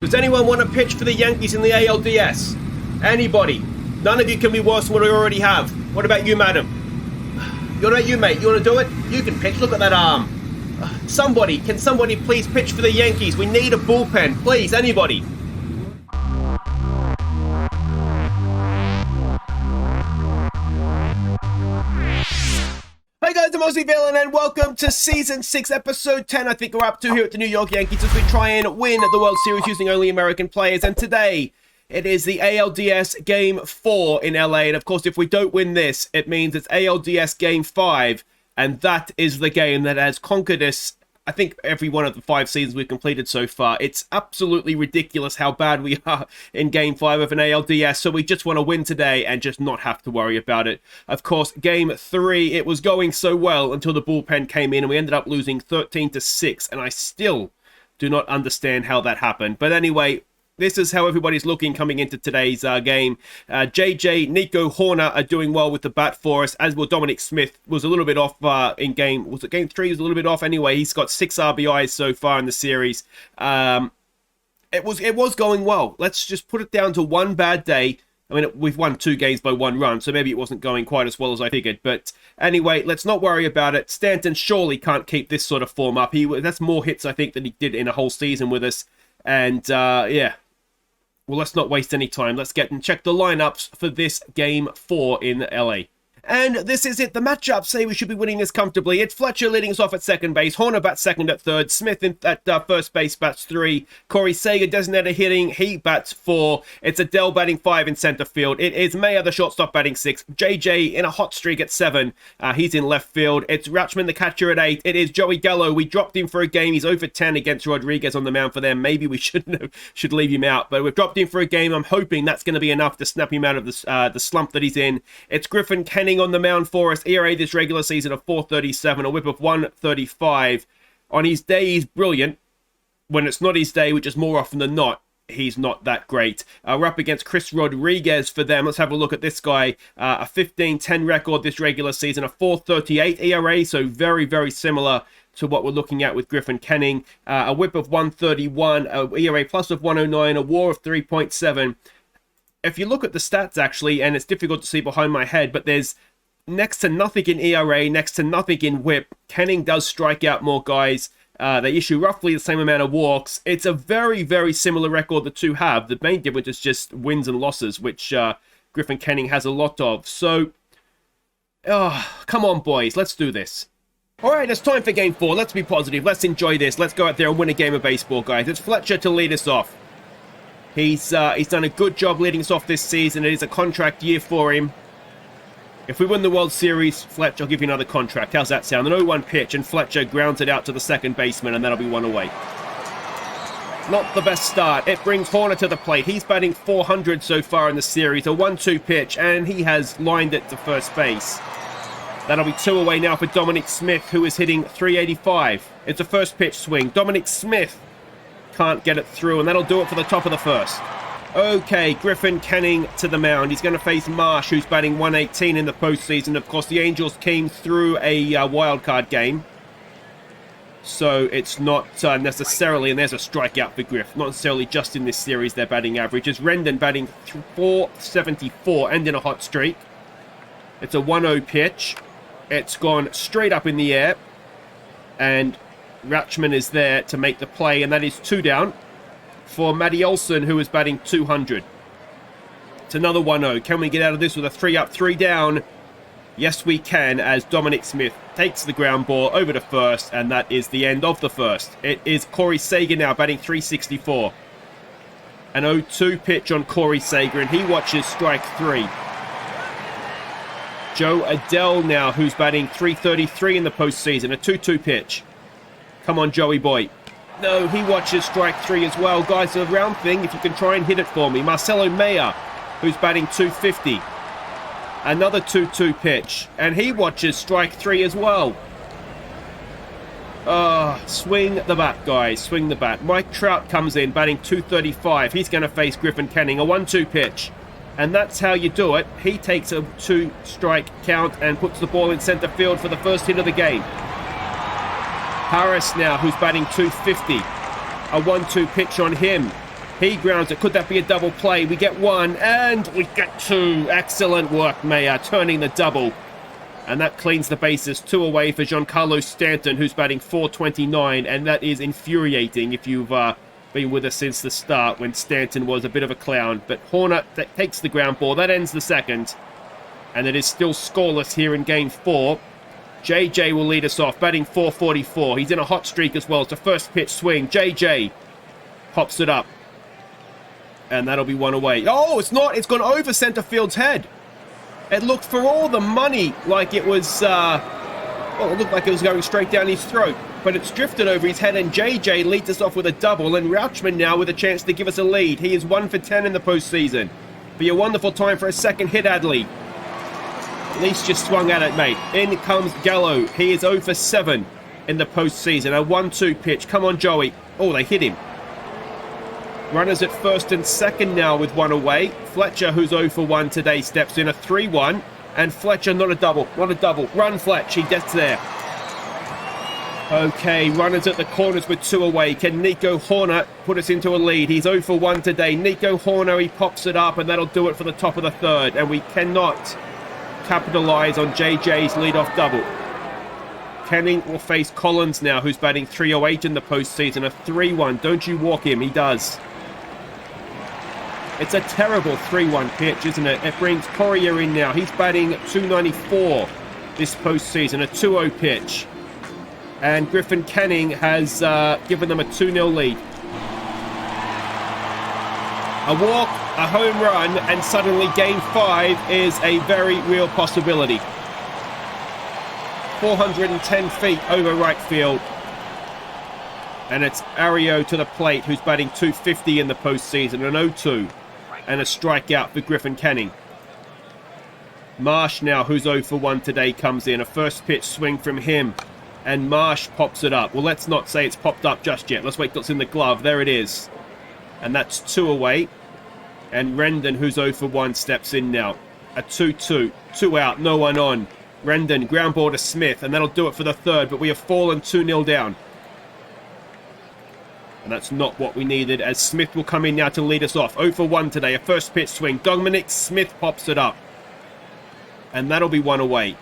Does anyone want to pitch for the Yankees in the ALDS? Anybody? None of you can be worse than what I already have. What about you, madam? What about you, mate? You want to do it? You can pitch. Look at that arm. Somebody, can somebody please pitch for the Yankees? We need a bullpen. Please, anybody. Hey guys, I'm Aussie Villain and welcome to Season 6, Episode 10, I think we're up to here at the New York Yankees as we try and win the World Series using only American players. And today, it is the ALDS Game 4 in LA. And of course, if we don't win this, it means it's ALDS Game 5. And that is the game that has conquered us, I think, every one of the 5 seasons we've completed so far. It's absolutely ridiculous how bad we are in Game 5 of an ALDS, so we just want to win today and just not have to worry about it. Of course, Game 3, it was going so well until the bullpen came in and we ended up losing 13-6, and I still do not understand how that happened. But anyway, this is how everybody's looking coming into today's game. JJ, Nico, Horner are doing well with the bat for us, as will Dominic Smith. Was a little bit off in game. Was it Game 3? He was a little bit off anyway. He's got 6 RBIs so far in the series. It was going well. Let's just put it down to one bad day. I mean, we've won 2 games by 1 run, so maybe it wasn't going quite as well as I figured. But anyway, let's not worry about it. Stanton surely can't keep this sort of form up. That's more hits, I think, than he did in a whole season with us. And, yeah. Well, let's not waste any time. Let's get and check the lineups for this Game 4 in LA. And this is it. The matchups say we should be winning this comfortably. It's Fletcher leading us off at second base. Horner bats second at third. Smith at first base bats 3. Corey Seager designated hitting. He bats 4. It's Adele batting 5 in center field. It is Mayer, the shortstop, batting 6. JJ in a hot streak at 7. He's in left field. It's Rutschman, the catcher, at 8. It is Joey Gallo. We dropped him for a game. He's over 10 against Rodriguez on the mound for them. Maybe we should leave him out. But we've dropped him for a game. I'm hoping that's going to be enough to snap him out of the slump that he's in. It's Griffin Canning on the mound for us. ERA this regular season of 4.37, a whip of 1.35. On his day, he's brilliant. When it's not his day, which is more often than not, he's not that great. We're up against Chris Rodriguez for them. Let's have a look at this guy. A 15-10 record this regular season, a 4.38 ERA, so very, very similar to what we're looking at with Griffin Canning. A whip of 1.31, a ERA plus of 1.09, a WAR of 3.7. If you look at the stats, actually, and it's difficult to see behind my head, but there's next to nothing in ERA, next to nothing in whip. Canning does strike out more guys. They issue roughly the same amount of walks. It's a very, very similar record the two have. The main difference is just wins and losses, which Griffin Canning has a lot of. So, come on, boys. Let's do this. All right, it's time for Game 4. Let's be positive. Let's enjoy this. Let's go out there and win a game of baseball, guys. It's Fletcher to lead us off. He's done a good job leading us off this season. It is a contract year for him. If we win the World Series, Fletcher, I'll give you another contract. How's that sound? An 0-1 pitch, and Fletcher grounds it out to the second baseman, and that'll be 1 away. Not the best start. It brings Horner to the plate. He's batting 400 so far in the series. A 1-2 pitch, and he has lined it to first base. That'll be 2 away now for Dominic Smith, who is hitting 385. It's a first pitch swing. Dominic Smith can't get it through, and that'll do it for the top of the first. Okay, Griffin Canning to the mound. He's going to face Marsh, who's batting 118 in the postseason. Of course, the Angels came through a wild card game, so it's not necessarily, and there's a strikeout for Griff, not necessarily just in this series their batting average. It's Rendon batting 474 and in a hot streak. It's a 1-0 pitch. It's gone straight up in the air, and Rutschman is there to make the play, and that is 2 down for Matty Olson, who is batting 200. It's another 1-0. Can we get out of this with a 3-up, 3 down? Yes, we can, as Dominic Smith takes the ground ball over to first, and that is the end of the first. It is Corey Seager now batting 364. An 0-2 pitch on Corey Seager, and he watches strike 3. Joe Adele now, who's batting 333 in the postseason. A 2-2 pitch. Come on, Joey boy. No, he watches strike 3 as well. Guys, a round thing, if you can try and hit it for me. Marcelo Mayer, who's batting 250. Another 2-2 pitch. And he watches strike 3 as well. Swing the bat, guys. Swing the bat. Mike Trout comes in, batting 235. He's going to face Griffin Canning. A 1-2 pitch. And that's how you do it. He takes a 2-strike count and puts the ball in center field for the first hit of the game. Harris now, who's batting 250. A 1-2 pitch on him. He grounds it. Could that be a double play? We get one, and we get two. Excellent work, Mayer, turning the double. And that cleans the bases. 2 away for Giancarlo Stanton, who's batting .429, and that is infuriating if you've been with us since the start when Stanton was a bit of a clown. But Horner takes the ground ball. That ends the second. And it is still scoreless here in Game 4. JJ will lead us off, batting .444. He's in a hot streak as well. It's a first pitch swing. JJ pops it up. And that'll be 1 away. Oh, it's not. It's gone over center field's head. It looked for all the money like it was, well, it looked like it was going straight down his throat. But it's drifted over his head, and JJ leads us off with a double. And Rauchman now with a chance to give us a lead. He is 1 for 10 in the postseason. Be a wonderful time for a second hit, Adley. At least just swung at it, mate. In comes Gallo. He is 0 for 7 in the postseason. A 1-2 pitch. Come on, Joey. Oh, they hit him. Runners at first and second now with 1 away. Fletcher, who's 0 for 1 today, steps in a 3-1. And Fletcher, not a double. Run, Fletch. He gets there. Okay, runners at the corners with 2 away. Can Nico Horner put us into a lead? He's 0 for 1 today. Nico Horner, he pops it up, and that'll do it for the top of the third. And we cannot capitalize on JJ's leadoff double. Canning will face Collins now, who's batting .308 in the postseason. A 3-1. Don't you walk him. He does. It's a terrible 3-1 pitch, isn't it? It brings Correa in now. He's batting .294 this postseason. A 2-0 pitch. And Griffin Canning has given them a 2-0 lead. A walk, a home run, and suddenly Game 5 is a very real possibility. 410 feet over right field. And it's Ario to the plate, who's batting .250 in the postseason. An 0-2. And a strikeout for Griffin Canning. Marsh now, who's 0 for 1 today, comes in. A first pitch swing from him. And Marsh pops it up. Well, let's not say it's popped up just yet. Let's wait till it's in the glove. There it is. And that's 2 away. And Rendon, who's 0 for 1, steps in now. A 2-2. 2 out, no one on. Rendon, ground ball to Smith. And that'll do it for the third. But we have fallen 2-0 down. And that's not what we needed, as Smith will come in now to lead us off. 0 for 1 today. A first pitch swing. Dominic Smith pops it up. And that'll be 1 away.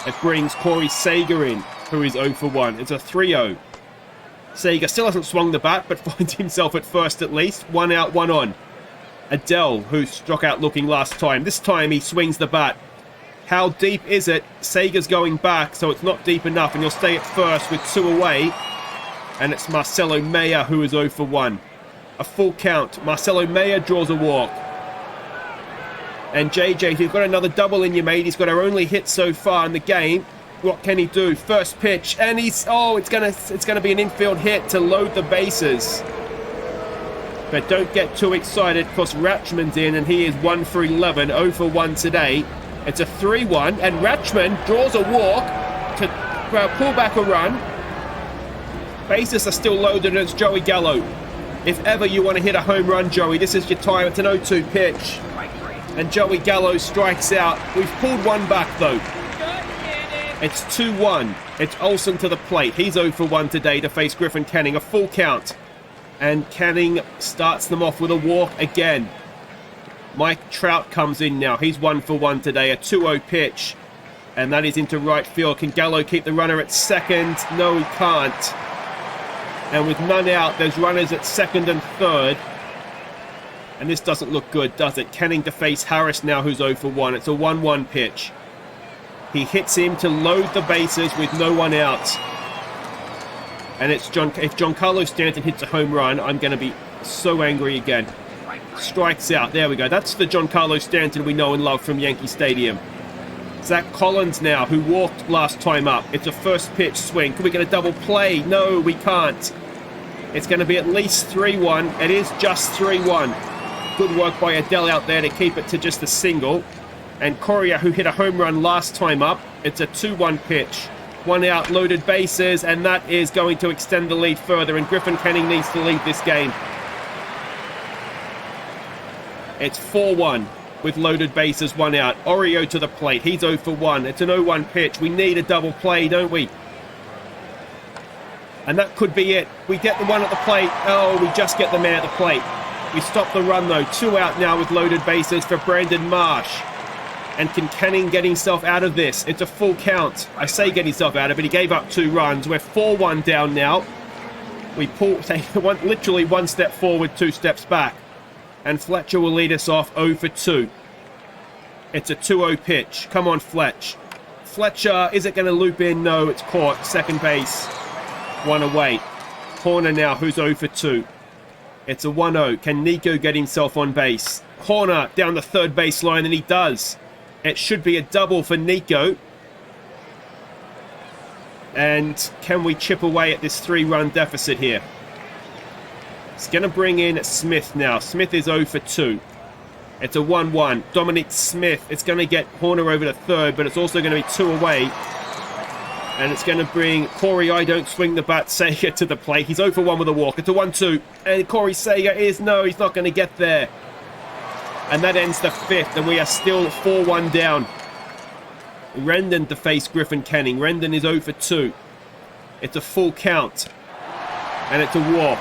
It brings Corey Seager in, who is 0 for 1. It's a 3-0. Seager still hasn't swung the bat, but finds himself at first at least. 1 out, 1 on. Adele, who struck out looking last time. This time he swings the bat. How deep is it? Seager's going back, so it's not deep enough, and he'll stay at first with 2 away. And it's Marcelo Mayer, who is 0 for 1. A full count. Marcelo Mayer draws a walk. And JJ, you've got another double in you, mate. He's got our only hit so far in the game. What can he do? First pitch, and he's it's gonna be an infield hit to load the bases. But don't get too excited, because Rauchman's in, and he is 1 for 11, 0 for 1 today. It's a 3-1, and Rauchman draws a walk to pull back a run. Bases are still loaded, and it's Joey Gallo. If ever you want to hit a home run, Joey, this is your time. It's an 0-2 pitch. And Joey Gallo strikes out. We've pulled one back, though. It's 2-1. It's Olsen to the plate. He's 0 for 1 today to face Griffin Canning. A full count. And Canning starts them off with a walk again. Mike Trout comes in now. He's 1 for 1 today. A 2-0 pitch. And that is into right field. Can Gallo keep the runner at second? No, he can't. And with none out, there's runners at second and third. And this doesn't look good, does it? Canning to face Harris now, who's 0 for 1. It's a 1-1 pitch. He hits him to load the bases with no one out. And it's if Giancarlo Stanton hits a home run, I'm going to be so angry again. Strikes out. There we go. That's the Giancarlo Stanton we know and love from Yankee Stadium. Zach Collins now, who walked last time up. It's a first pitch swing. Can we get a double play? No, we can't. It's going to be at least 3-1. It is just 3-1. Good work by Adele out there to keep it to just a single. And Correa, who hit a home run last time up. It's a 2-1 pitch. 1 out, loaded bases, and that is going to extend the lead further. And Griffin Canning needs to lead this game. It's 4-1 with loaded bases, 1 out. Oreo to the plate. He's 0 for 1. It's an 0-1 pitch. We need a double play, don't we? And that could be it. We get the one at the plate. Oh, we just get the man at the plate. We stop the run, though. 2 out now with loaded bases for Brandon Marsh. And can Canning get himself out of this? It's a full count. I say get himself out of it. He gave up 2 runs. We're 4-1 down now. We take literally 1 step forward, 2 steps back. And Fletcher will lead us off 0 for 2. It's a 2-0 pitch. Come on, Fletch. Fletcher, is it going to loop in? No, it's caught. Second base. 1 away. Horner now, who's 0 for 2. It's a 1-0. Can Nico get himself on base? Horner down the third baseline, and he does. It should be a double for Nico. And can we chip away at this 3-run deficit here? It's going to bring in Smith now. Smith is 0 for 2. It's a 1-1. Dominic Smith. It's going to get Horner over to third, but it's also going to be 2 away. And it's going to bring Corey I Don't Swing the Bat Sager to the plate. He's 0 for 1 with a walk. It's a 1-2. And Corey Sager is, no, he's not going to get there. And that ends the 5th, and we are still 4-1 down. Rendon to face Griffin Canning. Rendon is 0 for 2. It's a full count. And it's a walk.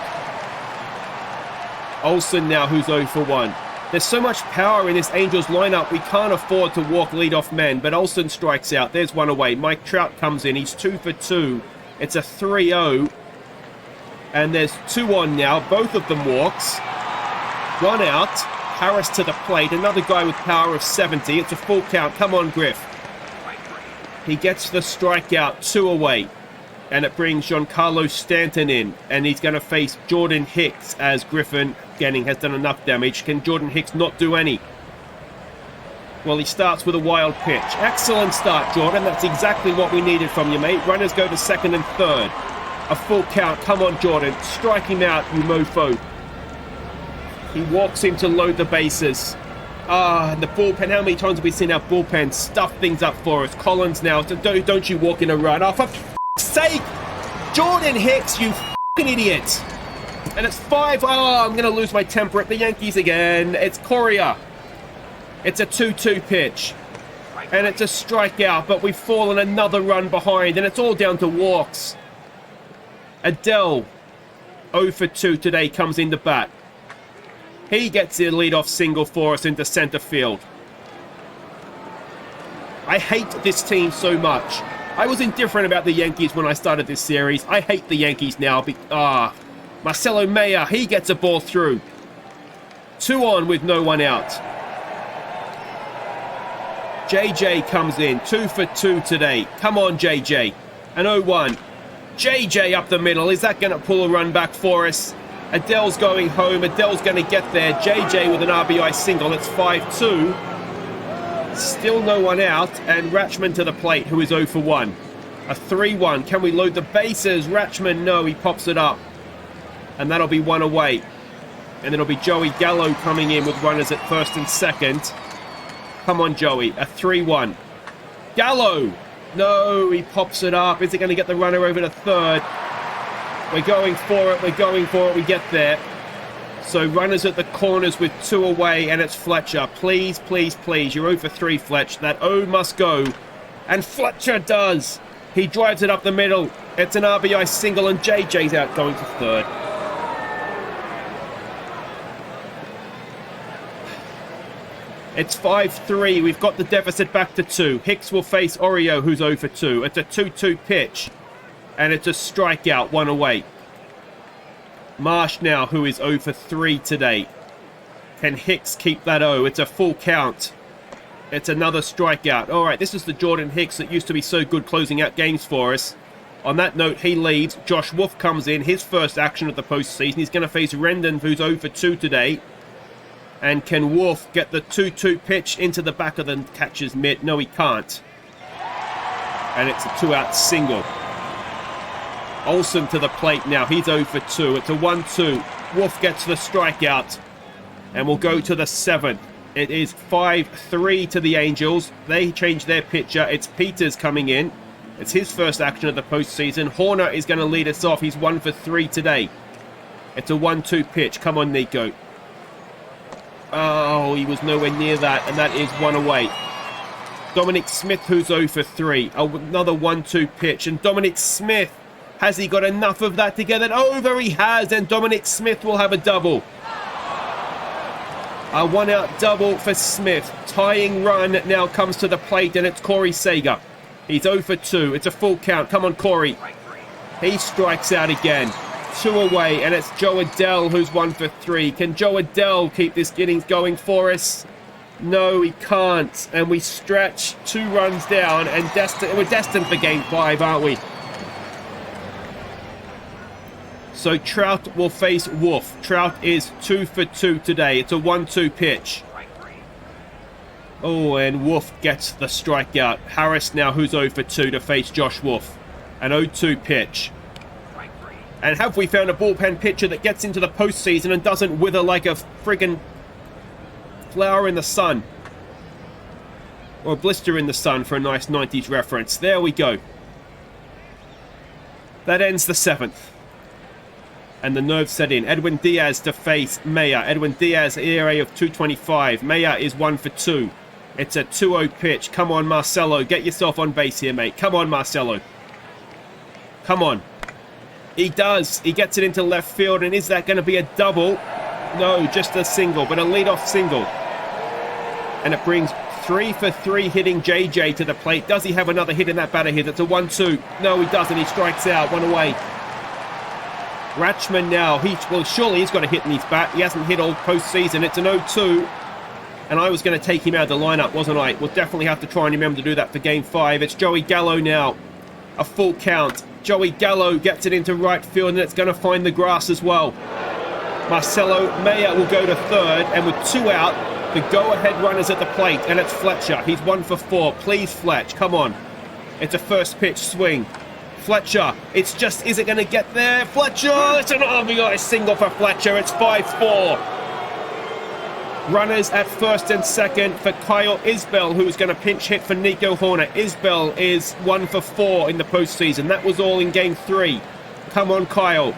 Olsen now, who's 0 for 1. There's so much power in this Angels lineup, we can't afford to walk leadoff men. But Olsen strikes out. There's 1 away. Mike Trout comes in. He's 2 for 2. It's a 3-0. And there's 2 on now. Both of them walks. 1 out. Harris to the plate. Another guy with power of 70. It's a full count. Come on, Griff. He gets the strikeout. 2 away. And it brings Giancarlo Stanton in. And he's going to face Jordan Hicks as Griffin Canning has done enough damage. Can Jordan Hicks not do any? Well, he starts with a wild pitch. Excellent start, Jordan. That's exactly what we needed from you, mate. Runners go to second and third. A full count. Come on, Jordan. Strike him out, you mofo. He walks him to load the bases. And the bullpen. How many times have we seen our bullpen stuff things up for us? Collins now. Don't you walk in a run. Oh, for f***'s sake! Jordan Hicks, you f***ing idiot! And it's 5. Oh, I'm going to lose my temper at the Yankees again. It's Correa. It's a 2-2 pitch. And it's a strikeout, but we've fallen another run behind, and it's all down to walks. Adele, 0 for 2 today, comes into bat. He gets the leadoff single for us into center field. I hate this team so much. I was indifferent about the Yankees when I started this series. I hate the Yankees now. Marcelo Mayer, he gets a ball through. 2 on with no 1 out. JJ comes in. 2 for 2 today. Come on, JJ. An 0-1. JJ up the middle. Is that going to pull a run back for us? Adele's going home. Adele's going to get there. JJ with an RBI single. It's 5-2. Still no 1 out. And Rachman to the plate, who is 0 for 1. A 3-1. Can we load the bases? Rachman, no. He pops it up. And that'll be 1 away. And it'll be Joey Gallo coming in with runners at first and second. Come on, Joey. A 3-1. Gallo! No, he pops it up. Is it going to get the runner over to third? We're going for it. We're going for it. We get there. So runners at the corners with 2 away, and it's Fletcher. Please, please, please. You're 0 for 3, Fletch. That O must go. And Fletcher does. He drives it up the middle. It's an RBI single, and JJ's out going to third. It's 5-3. We've got the deficit back to 2. Hicks will face Oreo, who's 0 for 2. It's a 2-2 pitch. And it's a strikeout, 1 away. Marsh now, who is 0 for 3 today. Can Hicks keep that O? It's a full count. It's another strikeout. All right, this is the Jordan Hicks that used to be so good closing out games for us. On that note, he leaves. Josh Wolf comes in. His first action of the postseason. He's going to face Rendon, who's 0 for 2 today. And can Wolf get the 2-2 pitch into the back of the catcher's mitt? No, he can't. And it's a 2-out single. Olsen to the plate now. He's 0 for 2. It's a 1-2. Wolf gets the strikeout. And we'll go to the 7th. It is 5-3 to the Angels. They change their pitcher. It's Peters coming in. It's his first action of the postseason. Horner is going to lead us off. He's 1 for 3 today. It's a 1-2 pitch. Come on, Nico. Oh, he was nowhere near that, and that is 1 away. Dominic Smith, who's 0 for 3. Another 1-2 pitch, and Dominic Smith Has he got enough of that to get it over? He has, and Dominic Smith will have a double. A one-out double for Smith. Tying run now comes to the plate, and it's Corey Seager. He's 0 for 2. It's a full count. Come on, Corey. He strikes out again. 2 away, and it's Joe Adell who's 1 for 3. Can Joe Adell keep this innings going for us? No, he can't. And we stretch 2 runs down, and we're destined for Game 5, aren't we? So Trout will face Wolf. Trout is 2 for 2 today. It's a 1-2 pitch. Oh, and Wolf gets the strikeout. Harris now, who's 0 for 2 to face Josh Wolf. An 0-2 pitch. And have we found a bullpen pitcher that gets into the postseason and doesn't wither like a friggin' flower in the sun? Or a blister in the sun for a nice 90s reference. There we go. That ends the 7th. And the nerves set in. Edwin Diaz to face Maya. Edwin Diaz, ERA of 2.25. Maya is 1 for 2. It's a 2-0 pitch. Come on, Marcelo. Get yourself on base here, mate. Come on, Marcelo. Come on. He does. He gets it into left field. And is that going to be a double? No, just a single, but a leadoff single. And it brings 3 for 3 hitting JJ to the plate. Does he have another hit in that batter here? That's a 1-2. No, he doesn't. He strikes out. 1 away. Ratchman now. Well, surely he's got a hit in his bat. He hasn't hit all postseason. It's an 0-2. And I was going to take him out of the lineup, wasn't I? We'll definitely have to try and remember to do that for Game 5. It's Joey Gallo now. A full count. Joey Gallo gets it into right field, and it's going to find the grass as well. Marcelo Maya will go to third, and with 2 out, the go-ahead runner's at the plate, and it's Fletcher. He's 1 for 4. Please, Fletch, come on. It's a first pitch swing. Fletcher, it's just, is it going to get there? Fletcher, it's an RBI single for Fletcher. It's 5-4. Runners at first and second for Kyle Isbell, who's going to pinch hit for Nico Horner. Isbell is 1 for 4 in the postseason. That was all in Game 3. Come on, Kyle.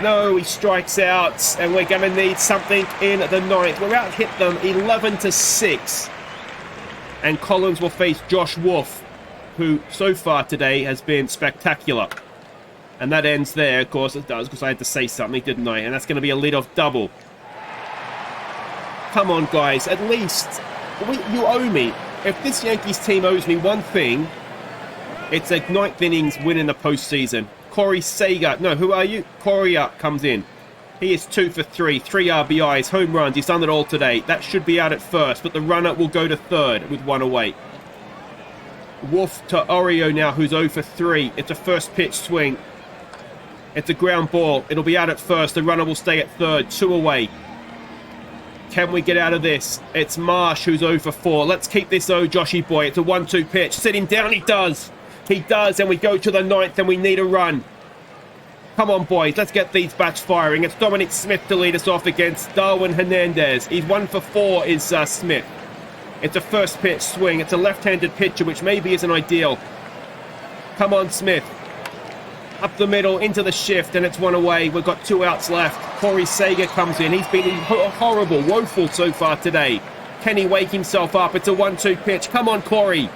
No, he strikes out, and we're going to need something in the 9th. We're out hit them 11-6. And Collins will face Josh Wolf, who so far today has been spectacular. And that ends there, of course it does, because I had to say something, didn't I? And that's going to be a leadoff double. Come on, guys, at least you owe me. If this Yankees team owes me one thing, it's a 9th innings win in the postseason. Corey Seager, no, who are you? Correa comes in. He is 2 for 3, 3 RBIs, home runs. He's done it all today. That should be out at first, but the runner will go to third with 1 away. Wolf to Oreo now, who's 0 for 3. It's a first pitch swing. It's a ground ball. It'll be out at first. The runner will stay at third. 2 away. Can we get out of this? It's Marsh who's 0 for 4. Let's keep this Joshy boy. It's a 1-2 pitch. Sitting down, he does. He does, and we go to the 9th, and we need a run. Come on, boys. Let's get these bats firing. It's Dominic Smith to lead us off against Darwin Hernandez. He's 1 for 4 is Smith. It's a first pitch swing. It's a left-handed pitcher, which maybe isn't ideal. Come on, Smith. Up the middle, into the shift, and it's 1 away. We've got 2 outs left. Corey Seager comes in. He's been horrible, woeful so far today. Can he wake himself up? It's a 1-2 pitch. Come on, Corey.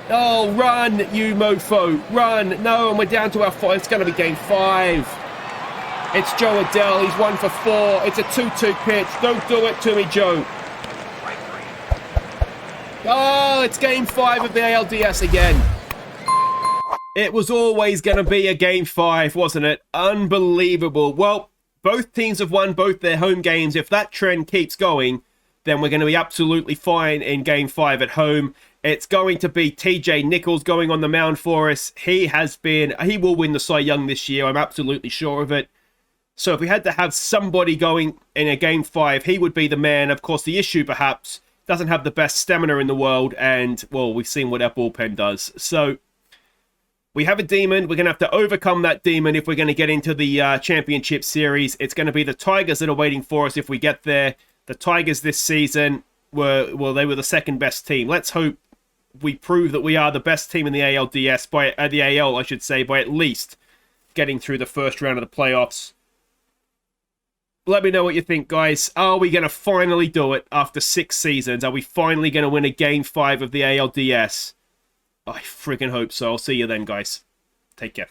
Oh, run, you mofo. Run. No, and we're down to our 4. It's going to be Game 5. It's Joe Adell. He's 1 for 4. It's a 2-2 pitch. Don't do it to me, Joe. Oh, it's Game 5 of the ALDS again. It was always going to be a Game 5, wasn't it? Unbelievable. Well, both teams have won both their home games. If that trend keeps going, then we're going to be absolutely fine in Game 5 at home. It's going to be TJ Nichols going on the mound for us. He will win the Cy Young this year. I'm absolutely sure of it. So if we had to have somebody going in a Game 5, he would be the man. Of course, the issue perhaps doesn't have the best stamina in the world. And, well, we've seen what our bullpen does. So we have a demon. We're going to have to overcome that demon if we're going to get into the championship series. It's going to be the Tigers that are waiting for us if we get there. The Tigers this season they were the second best team. Let's hope we prove that we are the best team in the ALDS, the AL, I should say, by at least getting through the first round of the playoffs. Let me know what you think, guys. Are we going to finally do it after 6 seasons? Are we finally going to win a Game 5 of the ALDS? I friggin' hope so. I'll see you then, guys. Take care.